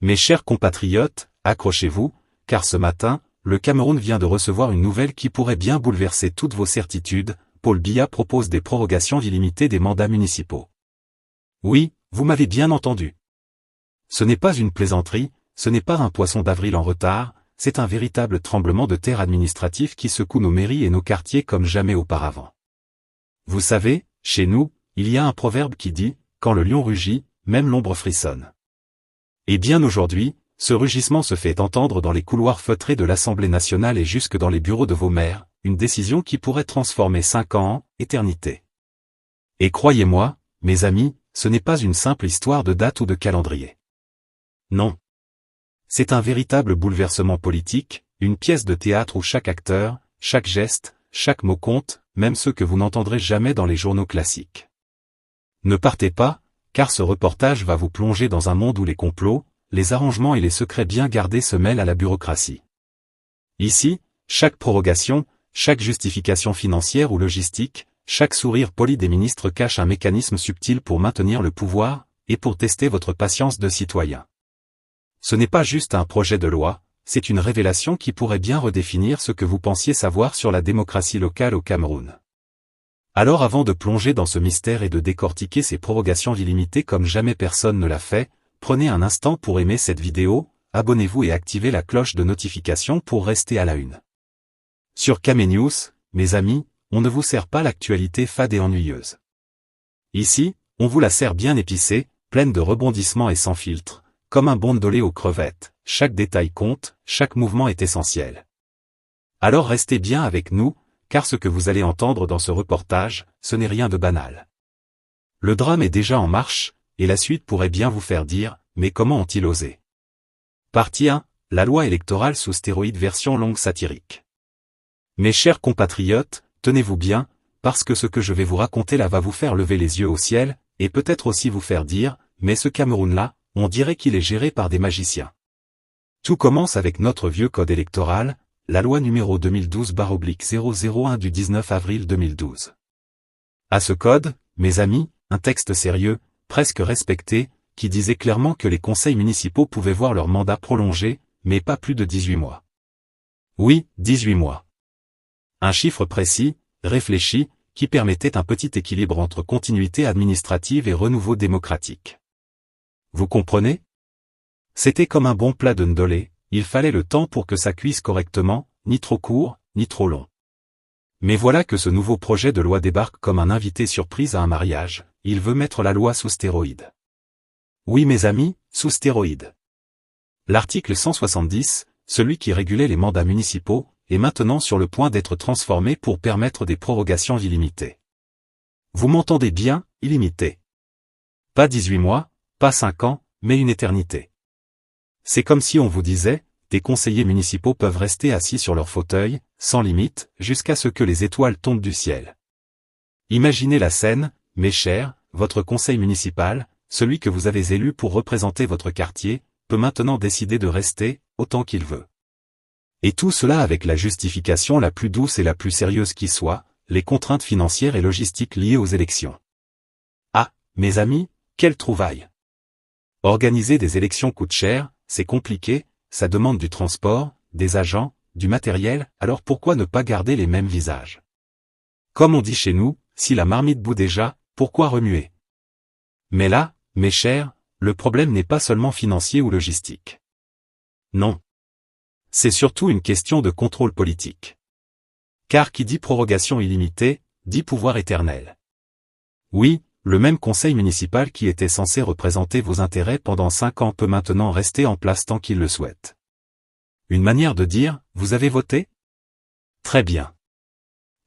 Mes chers compatriotes, accrochez-vous, car ce matin, le Cameroun vient de recevoir une nouvelle qui pourrait bien bouleverser toutes vos certitudes. Paul Biya propose des prorogations illimitées des mandats municipaux. Oui, vous m'avez bien entendu. Ce n'est pas une plaisanterie, ce n'est pas un poisson d'avril en retard, c'est un véritable tremblement de terre administratif qui secoue nos mairies et nos quartiers comme jamais auparavant. Vous savez, chez nous, il y a un proverbe qui dit « Quand le lion rugit, même l'ombre frissonne ». Et bien aujourd'hui, ce rugissement se fait entendre dans les couloirs feutrés de l'Assemblée nationale et jusque dans les bureaux de vos maires, une décision qui pourrait transformer 5 ans en éternité. Et croyez-moi, mes amis, ce n'est pas une simple histoire de date ou de calendrier. Non. C'est un véritable bouleversement politique, une pièce de théâtre où chaque acteur, chaque geste, chaque mot compte, même ceux que vous n'entendrez jamais dans les journaux classiques. Ne partez pas, car ce reportage va vous plonger dans un monde où les complots, les arrangements et les secrets bien gardés se mêlent à la bureaucratie. Ici, chaque prorogation, chaque justification financière ou logistique, chaque sourire poli des ministres cache un mécanisme subtil pour maintenir le pouvoir, et pour tester votre patience de citoyen. Ce n'est pas juste un projet de loi, c'est une révélation qui pourrait bien redéfinir ce que vous pensiez savoir sur la démocratie locale au Cameroun. Alors avant de plonger dans ce mystère et de décortiquer ces prorogations illimitées comme jamais personne ne l'a fait, prenez un instant pour aimer cette vidéo, abonnez-vous et activez la cloche de notification pour rester à la une. Sur Camenews, mes amis, on ne vous sert pas l'actualité fade et ennuyeuse. Ici, on vous la sert bien épicée, pleine de rebondissements et sans filtre, comme un bondolé aux crevettes, chaque détail compte, chaque mouvement est essentiel. Alors restez bien avec nous, car ce que vous allez entendre dans ce reportage, ce n'est rien de banal. Le drame est déjà en marche, et la suite pourrait bien vous faire dire, mais comment ont-ils osé? Partie 1, la loi électorale sous stéroïdes version longue satirique. Mes chers compatriotes, tenez-vous bien, parce que ce que je vais vous raconter là va vous faire lever les yeux au ciel, et peut-être aussi vous faire dire, mais ce Cameroun-là, on dirait qu'il est géré par des magiciens. Tout commence avec notre vieux code électoral, la loi numéro 2012/001 du 19 avril 2012. À ce code, mes amis, un texte sérieux, presque respecté, qui disait clairement que les conseils municipaux pouvaient voir leur mandat prolongé, mais pas plus de 18 mois. Oui, 18 mois. Un chiffre précis, réfléchi, qui permettait un petit équilibre entre continuité administrative et renouveau démocratique. Vous comprenez? C'était comme un bon plat de ndolé, il fallait le temps pour que ça cuise correctement, ni trop court, ni trop long. Mais voilà que ce nouveau projet de loi débarque comme un invité surprise à un mariage, il veut mettre la loi sous stéroïdes. Oui mes amis, sous stéroïdes. L'article 170, celui qui régulait les mandats municipaux, est maintenant sur le point d'être transformé pour permettre des prorogations illimitées. Vous m'entendez bien, illimitées. Pas 18 mois, pas 5 ans, mais une éternité. C'est comme si on vous disait, des conseillers municipaux peuvent rester assis sur leur fauteuil, sans limite, jusqu'à ce que les étoiles tombent du ciel. Imaginez la scène, mes chers, votre conseil municipal, celui que vous avez élu pour représenter votre quartier, peut maintenant décider de rester, autant qu'il veut. Et tout cela avec la justification la plus douce et la plus sérieuse qui soit, les contraintes financières et logistiques liées aux élections. Ah, mes amis, quelle trouvaille! Organiser des élections coûte cher, c'est compliqué, ça demande du transport, des agents, du matériel, alors pourquoi ne pas garder les mêmes visages? Comme on dit chez nous, si la marmite bout déjà, pourquoi remuer? Mais là, mes chers, le problème n'est pas seulement financier ou logistique. Non. C'est surtout une question de contrôle politique. Car qui dit prorogation illimitée, dit pouvoir éternel. Oui, le même conseil municipal qui était censé représenter vos intérêts pendant 5 ans peut maintenant rester en place tant qu'il le souhaite. Une manière de dire, vous avez voté? Très bien.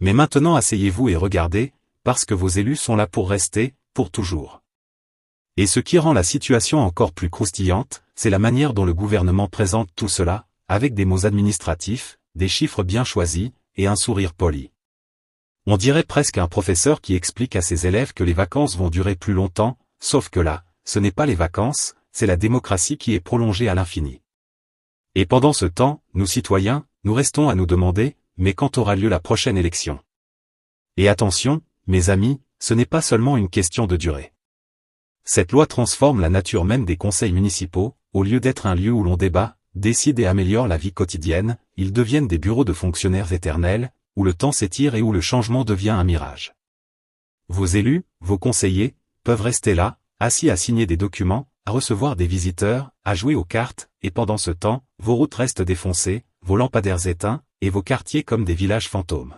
Mais maintenant asseyez-vous et regardez, parce que vos élus sont là pour rester, pour toujours. Et ce qui rend la situation encore plus croustillante, c'est la manière dont le gouvernement présente tout cela, avec des mots administratifs, des chiffres bien choisis, et un sourire poli. On dirait presque un professeur qui explique à ses élèves que les vacances vont durer plus longtemps, sauf que là, ce n'est pas les vacances, c'est la démocratie qui est prolongée à l'infini. Et pendant ce temps, nous citoyens, nous restons à nous demander, mais quand aura lieu la prochaine élection? Et attention, mes amis, ce n'est pas seulement une question de durée. Cette loi transforme la nature même des conseils municipaux, au lieu d'être un lieu où l'on débat, décide et améliore la vie quotidienne, ils deviennent des bureaux de fonctionnaires éternels, où le temps s'étire et où le changement devient un mirage. Vos élus, vos conseillers, peuvent rester là, assis à signer des documents, à recevoir des visiteurs, à jouer aux cartes, et pendant ce temps, vos routes restent défoncées, vos lampadaires éteints, et vos quartiers comme des villages fantômes.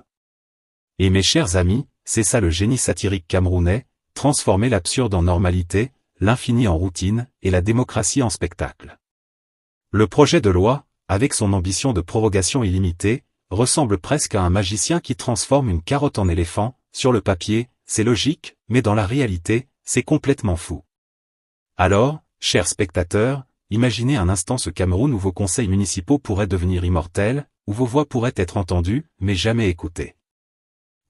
Et mes chers amis, c'est ça le génie satirique camerounais, transformer l'absurde en normalité, l'infini en routine, et la démocratie en spectacle. Le projet de loi, avec son ambition de prorogation illimitée, ressemble presque à un magicien qui transforme une carotte en éléphant. Sur le papier, c'est logique, mais dans la réalité, c'est complètement fou. Alors, chers spectateurs, imaginez un instant ce Cameroun où vos conseils municipaux pourraient devenir immortels, où vos voix pourraient être entendues, mais jamais écoutées.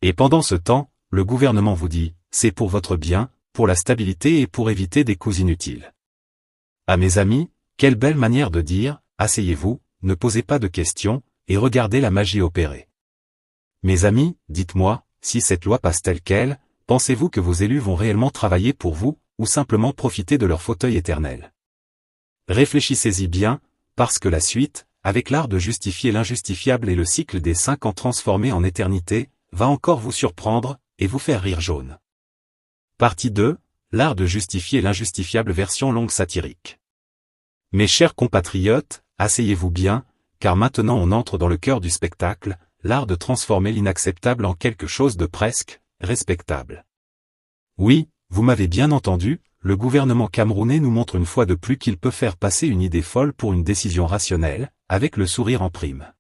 Et pendant ce temps, le gouvernement vous dit, c'est pour votre bien, pour la stabilité et pour éviter des coûts inutiles. Ah mes amis, quelle belle manière de dire, asseyez-vous, ne posez pas de questions, et regardez la magie opérer. Mes amis, dites-moi, si cette loi passe telle qu'elle, pensez-vous que vos élus vont réellement travailler pour vous, ou simplement profiter de leur fauteuil éternel? Réfléchissez-y bien, parce que la suite, avec l'art de justifier l'injustifiable et le cycle des 5 ans transformés en éternité, va encore vous surprendre, et vous faire rire jaune. Partie 2, l'art de justifier l'injustifiable version longue satirique. Mes chers compatriotes, asseyez-vous bien, car maintenant on entre dans le cœur du spectacle, l'art de transformer l'inacceptable en quelque chose de presque respectable. Oui, vous m'avez bien entendu, le gouvernement camerounais nous montre une fois de plus qu'il peut faire passer une idée folle pour une décision rationnelle, avec le sourire en prime.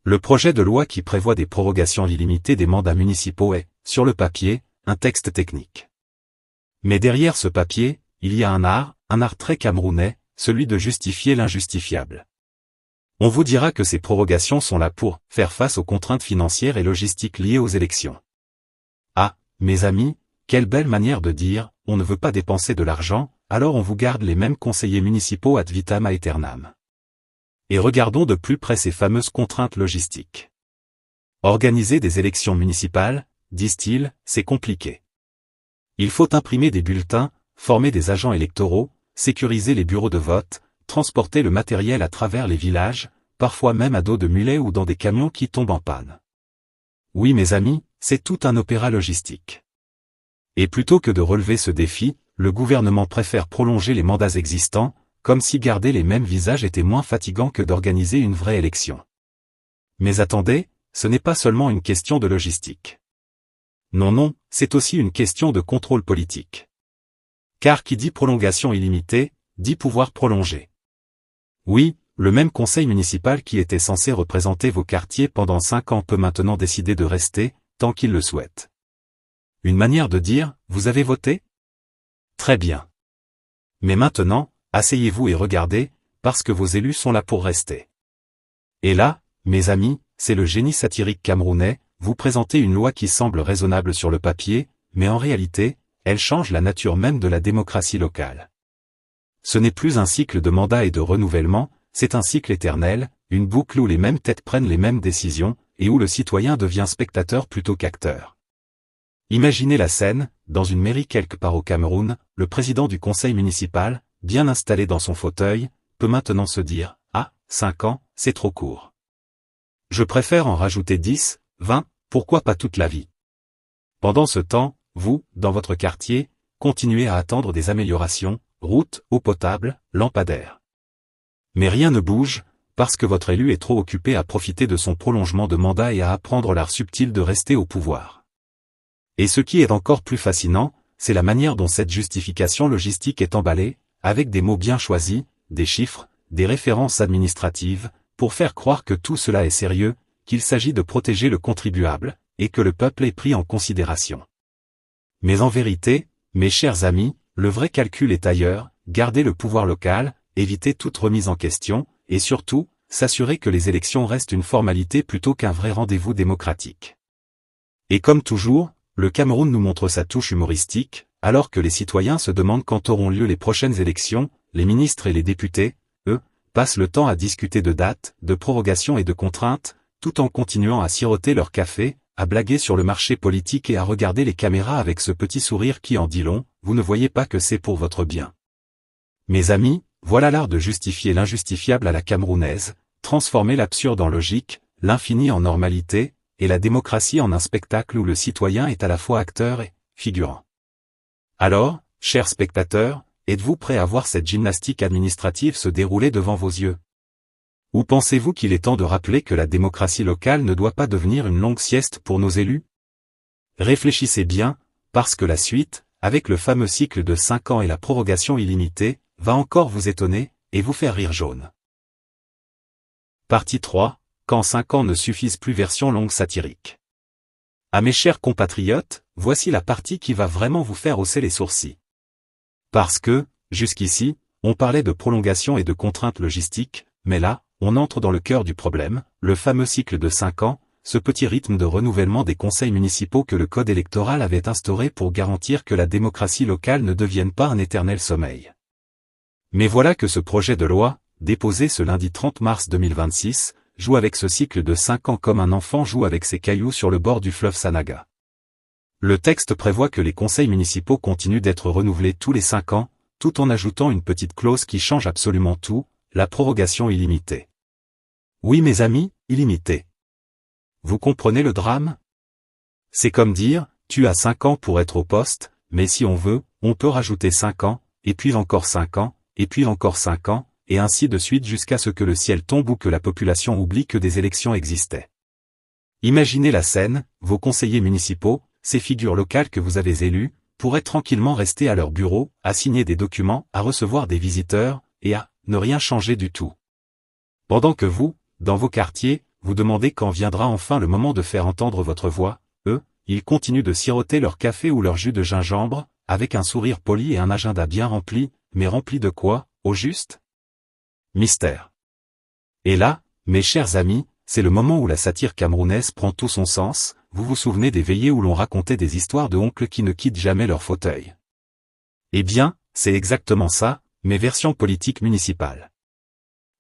Le projet de loi qui prévoit des prorogations illimitées des mandats municipaux est, sur le papier, un texte technique. Mais derrière ce papier, il y a un art très camerounais, celui de justifier l'injustifiable. On vous dira que ces prorogations sont là pour faire face aux contraintes financières et logistiques liées aux élections. Ah, mes amis, quelle belle manière de dire, on ne veut pas dépenser de l'argent, alors on vous garde les mêmes conseillers municipaux ad vitam aeternam. Et regardons de plus près ces fameuses contraintes logistiques. Organiser des élections municipales, disent-ils, c'est compliqué. Il faut imprimer des bulletins, former des agents électoraux, sécuriser les bureaux de vote, transporter le matériel à travers les villages, parfois même à dos de mulets ou dans des camions qui tombent en panne. Oui mes amis, c'est tout un opéra logistique. Et plutôt que de relever ce défi, le gouvernement préfère prolonger les mandats existants, comme si garder les mêmes visages était moins fatigant que d'organiser une vraie élection. Mais attendez, ce n'est pas seulement une question de logistique. Non, c'est aussi une question de contrôle politique. Car qui dit prolongation illimitée, dit pouvoir prolonger. Oui, le même conseil municipal qui était censé représenter vos quartiers pendant 5 ans peut maintenant décider de rester, tant qu'il le souhaite. Une manière de dire, vous avez voté? Très bien. Mais maintenant, asseyez-vous et regardez, parce que vos élus sont là pour rester. Et là, mes amis, c'est le génie satirique camerounais, vous présentez une loi qui semble raisonnable sur le papier, mais en réalité, elle change la nature même de la démocratie locale. Ce n'est plus un cycle de mandats et de renouvellement, c'est un cycle éternel, une boucle où les mêmes têtes prennent les mêmes décisions, et où le citoyen devient spectateur plutôt qu'acteur. Imaginez la scène, dans une mairie quelque part au Cameroun, le président du conseil municipal, bien installé dans son fauteuil, peut maintenant se dire « Ah, 5 ans, c'est trop court. Je préfère en rajouter 10, 20, pourquoi pas toute la vie ?» Pendant ce temps, vous, dans votre quartier, continuez à attendre des améliorations, routes, eau potable, lampadaires. Mais rien ne bouge, parce que votre élu est trop occupé à profiter de son prolongement de mandat et à apprendre l'art subtil de rester au pouvoir. Et ce qui est encore plus fascinant, c'est la manière dont cette justification logistique est emballée, avec des mots bien choisis, des chiffres, des références administratives, pour faire croire que tout cela est sérieux, qu'il s'agit de protéger le contribuable, et que le peuple est pris en considération. Mais en vérité, mes chers amis, le vrai calcul est ailleurs, garder le pouvoir local, éviter toute remise en question, et surtout, s'assurer que les élections restent une formalité plutôt qu'un vrai rendez-vous démocratique. Et comme toujours, le Cameroun nous montre sa touche humoristique, alors que les citoyens se demandent quand auront lieu les prochaines élections, les ministres et les députés, eux, passent le temps à discuter de dates, de prorogations et de contraintes, tout en continuant à siroter leur café, à blaguer sur le marché politique et à regarder les caméras avec ce petit sourire qui en dit long, vous ne voyez pas que c'est pour votre bien. Mes amis, voilà l'art de justifier l'injustifiable à la camerounaise, transformer l'absurde en logique, l'infini en normalité, et la démocratie en un spectacle où le citoyen est à la fois acteur et figurant. Alors, chers spectateurs, êtes-vous prêts à voir cette gymnastique administrative se dérouler devant vos yeux? Ou pensez-vous qu'il est temps de rappeler que la démocratie locale ne doit pas devenir une longue sieste pour nos élus? Réfléchissez bien, parce que la suite, avec le fameux cycle de 5 ans et la prorogation illimitée, va encore vous étonner, et vous faire rire jaune. Partie 3, quand 5 ans ne suffisent plus version longue satirique. À mes chers compatriotes, voici la partie qui va vraiment vous faire hausser les sourcils. Parce que, jusqu'ici, on parlait de prolongation et de contraintes logistiques, mais là, on entre dans le cœur du problème, le fameux cycle de 5 ans, ce petit rythme de renouvellement des conseils municipaux que le code électoral avait instauré pour garantir que la démocratie locale ne devienne pas un éternel sommeil. Mais voilà que ce projet de loi, déposé ce lundi 30 mars 2026, joue avec ce cycle de 5 ans comme un enfant joue avec ses cailloux sur le bord du fleuve Sanaga. Le texte prévoit que les conseils municipaux continuent d'être renouvelés tous les 5 ans, tout en ajoutant une petite clause qui change absolument tout, la prorogation illimitée. Oui mes amis, illimitée. Vous comprenez le drame? C'est comme dire, tu as 5 ans pour être au poste, mais si on veut, on peut rajouter 5 ans, et puis encore 5 ans, et puis encore 5 ans, et ainsi de suite jusqu'à ce que le ciel tombe ou que la population oublie que des élections existaient. Imaginez la scène, vos conseillers municipaux, ces figures locales que vous avez élues, pourraient tranquillement rester à leur bureau, à signer des documents, à recevoir des visiteurs, et à ne rien changer du tout. Pendant que vous, dans vos quartiers, vous demandez quand viendra enfin le moment de faire entendre votre voix, eux, ils continuent de siroter leur café ou leur jus de gingembre, avec un sourire poli et un agenda bien rempli, mais rempli de quoi, au juste? Mystère. Et là, mes chers amis, c'est le moment où la satire camerounaise prend tout son sens, vous vous souvenez des veillées où l'on racontait des histoires de oncles qui ne quittent jamais leur fauteuil. Eh bien, c'est exactement ça, mais version politique municipale.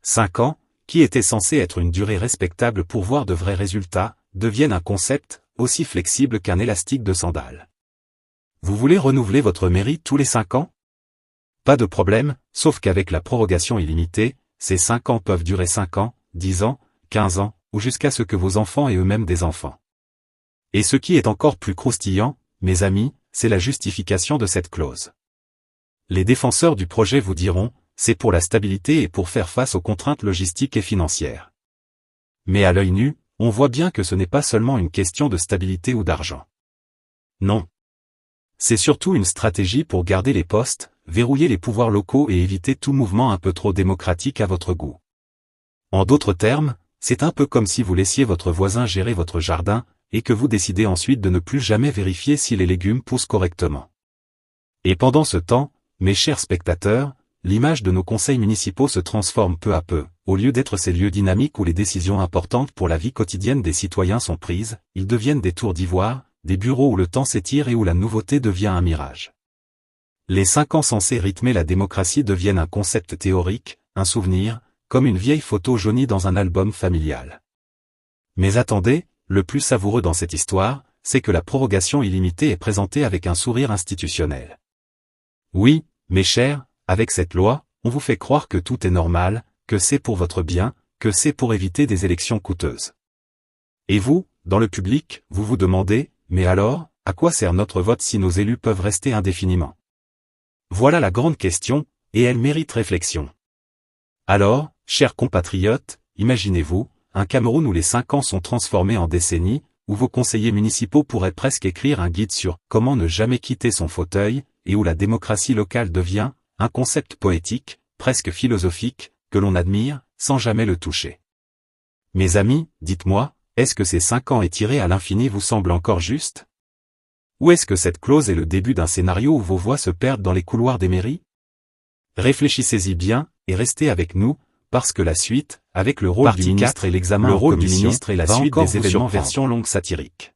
5 ans, qui était censé être une durée respectable pour voir de vrais résultats, deviennent un concept, aussi flexible qu'un élastique de sandales. Vous voulez renouveler votre mairie tous les 5 ans? Pas de problème, sauf qu'avec la prorogation illimitée, ces 5 ans peuvent durer 5 ans, 10 ans, 15 ans, ou jusqu'à ce que vos enfants aient eux-mêmes des enfants. Et ce qui est encore plus croustillant, mes amis, c'est la justification de cette clause. Les défenseurs du projet vous diront, c'est pour la stabilité et pour faire face aux contraintes logistiques et financières. Mais à l'œil nu, on voit bien que ce n'est pas seulement une question de stabilité ou d'argent. Non. C'est surtout une stratégie pour garder les postes, verrouiller les pouvoirs locaux et éviter tout mouvement un peu trop démocratique à votre goût. En d'autres termes, c'est un peu comme si vous laissiez votre voisin gérer votre jardin, et que vous décidez ensuite de ne plus jamais vérifier si les légumes poussent correctement. Et pendant ce temps, mes chers spectateurs, l'image de nos conseils municipaux se transforme peu à peu. Au lieu d'être ces lieux dynamiques où les décisions importantes pour la vie quotidienne des citoyens sont prises, ils deviennent des tours d'ivoire, des bureaux où le temps s'étire et où la nouveauté devient un mirage. Les 5 ans censés rythmer la démocratie deviennent un concept théorique, un souvenir, comme une vieille photo jaunie dans un album familial. Mais attendez, le plus savoureux dans cette histoire, c'est que la prorogation illimitée est présentée avec un sourire institutionnel. Oui, mes chers, avec cette loi, on vous fait croire que tout est normal, que c'est pour votre bien, que c'est pour éviter des élections coûteuses. Et vous, dans le public, vous vous demandez, mais alors, à quoi sert notre vote si nos élus peuvent rester indéfiniment? Voilà la grande question, et elle mérite réflexion. Alors, chers compatriotes, imaginez-vous, un Cameroun où les 5 ans sont transformés en décennies, où vos conseillers municipaux pourraient presque écrire un guide sur « Comment ne jamais quitter son fauteuil » et où la démocratie locale devient un concept poétique, presque philosophique, que l'on admire, sans jamais le toucher. Mes amis, dites-moi, est-ce que ces 5 ans étirés à l'infini vous semblent encore justes? Ou est-ce que cette clause est le début d'un scénario où vos voix se perdent dans les couloirs des mairies? Réfléchissez-y bien, et restez avec nous, parce que la suite, avec le rôle du ministre et l'examen en commission, et la suite des événements version longue satirique.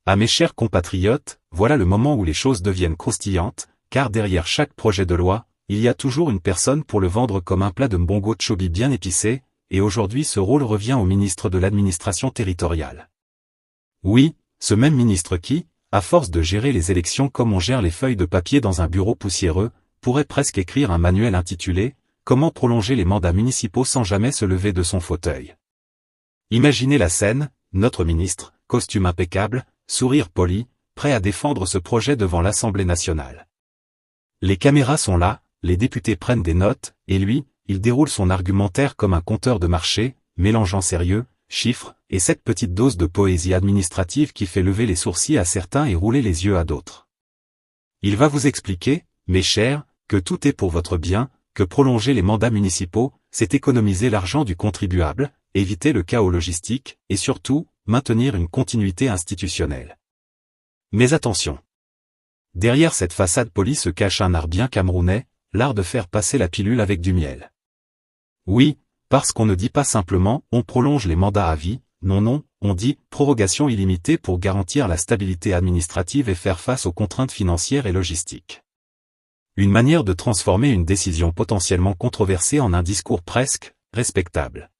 À mes chers compatriotes, voilà le moment où les choses deviennent croustillantes, car derrière chaque projet de loi, il y a toujours une personne pour le vendre comme un plat de mbongo tchobi bien épicé, et aujourd'hui ce rôle revient au ministre de l'administration territoriale. Oui, ce même ministre qui, à force de gérer les élections comme on gère les feuilles de papier dans un bureau poussiéreux, pourrait presque écrire un manuel intitulé comment prolonger les mandats municipaux sans jamais se lever de son fauteuil. Imaginez la scène, notre ministre, costume impeccable, sourire poli, prêt à défendre ce projet devant l'Assemblée nationale. Les caméras sont là, les députés prennent des notes, et lui, il déroule son argumentaire comme un conteur de marché, mélangeant sérieux, chiffres, et cette petite dose de poésie administrative qui fait lever les sourcils à certains et rouler les yeux à d'autres. Il va vous expliquer, mes chers, que tout est pour votre bien, que prolonger les mandats municipaux, c'est économiser l'argent du contribuable, éviter le chaos logistique, et surtout, maintenir une continuité institutionnelle. Mais attention! Derrière cette façade polie se cache un art bien camerounais, l'art de faire passer la pilule avec du miel. Oui, parce qu'on ne dit pas simplement « on prolonge les mandats à vie », non, on dit « prorogation illimitée pour garantir la stabilité administrative et faire face aux contraintes financières et logistiques ». Une manière de transformer une décision potentiellement controversée en un discours presque respectable.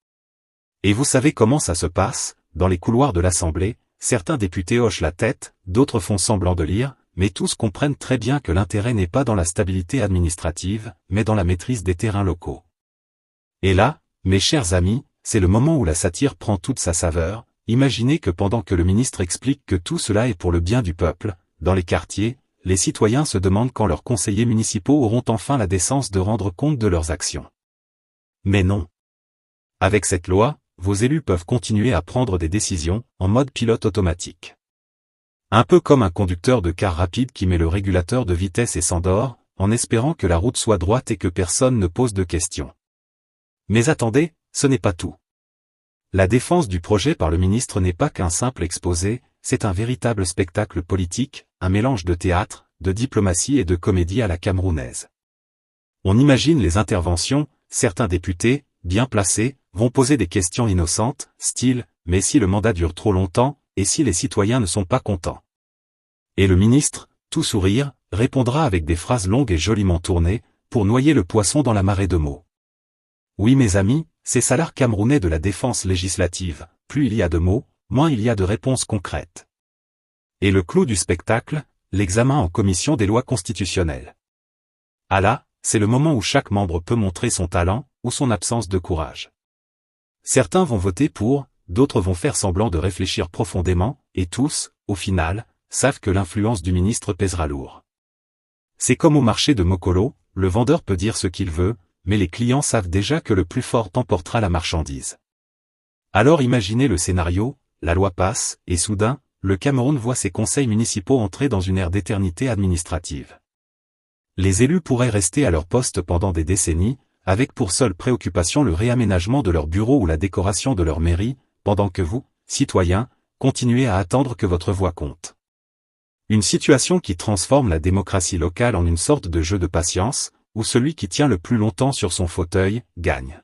Et vous savez comment ça se passe, dans les couloirs de l'Assemblée, certains députés hochent la tête, d'autres font semblant de lire, mais tous comprennent très bien que l'intérêt n'est pas dans la stabilité administrative, mais dans la maîtrise des terrains locaux. Et là, mes chers amis, c'est le moment où la satire prend toute sa saveur. Imaginez que pendant que le ministre explique que tout cela est pour le bien du peuple, dans les quartiers, les citoyens se demandent quand leurs conseillers municipaux auront enfin la décence de rendre compte de leurs actions. Mais non. Avec cette loi, vos élus peuvent continuer à prendre des décisions, en mode pilote automatique. Un peu comme un conducteur de car rapide qui met le régulateur de vitesse et s'endort, en espérant que la route soit droite et que personne ne pose de questions. Mais attendez, ce n'est pas tout. La défense du projet par le ministre n'est pas qu'un simple exposé, c'est un véritable spectacle politique, un mélange de théâtre, de diplomatie et de comédie à la camerounaise. On imagine les interventions, certains députés, bien placés, vont poser des questions innocentes, style « mais si le mandat dure trop longtemps, et si les citoyens ne sont pas contents ?» Et le ministre, tout sourire, répondra avec des phrases longues et joliment tournées, pour noyer le poisson dans la marée de mots. Oui mes amis, c'est ça l'art camerounais de la défense législative, plus il y a de mots, moins il y a de réponses concrètes. Et le clou du spectacle, l'examen en commission des lois constitutionnelles. Ah là, c'est le moment où chaque membre peut montrer son talent, ou son absence de courage. Certains vont voter pour, d'autres vont faire semblant de réfléchir profondément, et tous, au final, savent que l'influence du ministre pèsera lourd. C'est comme au marché de Mokolo, le vendeur peut dire ce qu'il veut, mais les clients savent déjà que le plus fort emportera la marchandise. Alors imaginez le scénario, la loi passe, et soudain, le Cameroun voit ses conseils municipaux entrer dans une ère d'éternité administrative. Les élus pourraient rester à leur poste pendant des décennies, avec pour seule préoccupation le réaménagement de leur bureau ou la décoration de leur mairie, pendant que vous, citoyens, continuez à attendre que votre voix compte. Une situation qui transforme la démocratie locale en une sorte de jeu de patience, où celui qui tient le plus longtemps sur son fauteuil, gagne.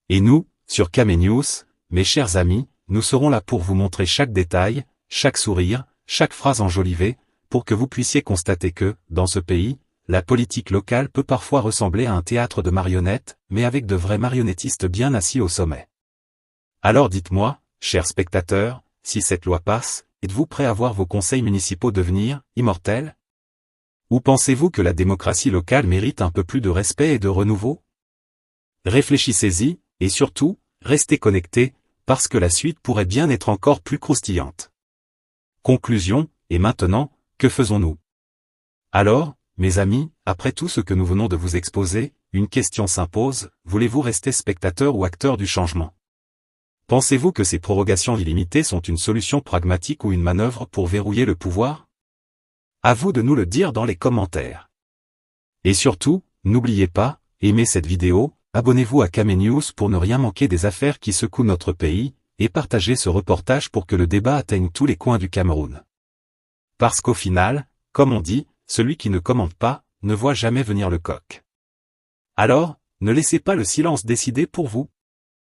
Et nous, sur Kame-News, mes chers amis, nous serons là pour vous montrer chaque détail, chaque sourire, chaque phrase enjolivée, pour que vous puissiez constater que, dans ce pays, la politique locale peut parfois ressembler à un théâtre de marionnettes, mais avec de vrais marionnettistes bien assis au sommet. Alors dites-moi, chers spectateurs, si cette loi passe, êtes-vous prêts à voir vos conseils municipaux devenir immortels? Ou pensez-vous que la démocratie locale mérite un peu plus de respect et de renouveau? Réfléchissez-y, et surtout, restez connectés, parce que la suite pourrait bien être encore plus croustillante. Conclusion, et maintenant, que faisons-nous? Alors, mes amis, après tout ce que nous venons de vous exposer, une question s'impose, voulez-vous rester spectateur ou acteur du changement? Pensez-vous que ces prorogations illimitées sont une solution pragmatique ou une manœuvre pour verrouiller le pouvoir? À vous de nous le dire dans les commentaires. Et surtout, n'oubliez pas, aimez cette vidéo, abonnez-vous à Kame-News pour ne rien manquer des affaires qui secouent notre pays, et partagez ce reportage pour que le débat atteigne tous les coins du Cameroun. Parce qu'au final, comme on dit, celui qui ne commente pas, ne voit jamais venir le coq. Alors, ne laissez pas le silence décider pour vous.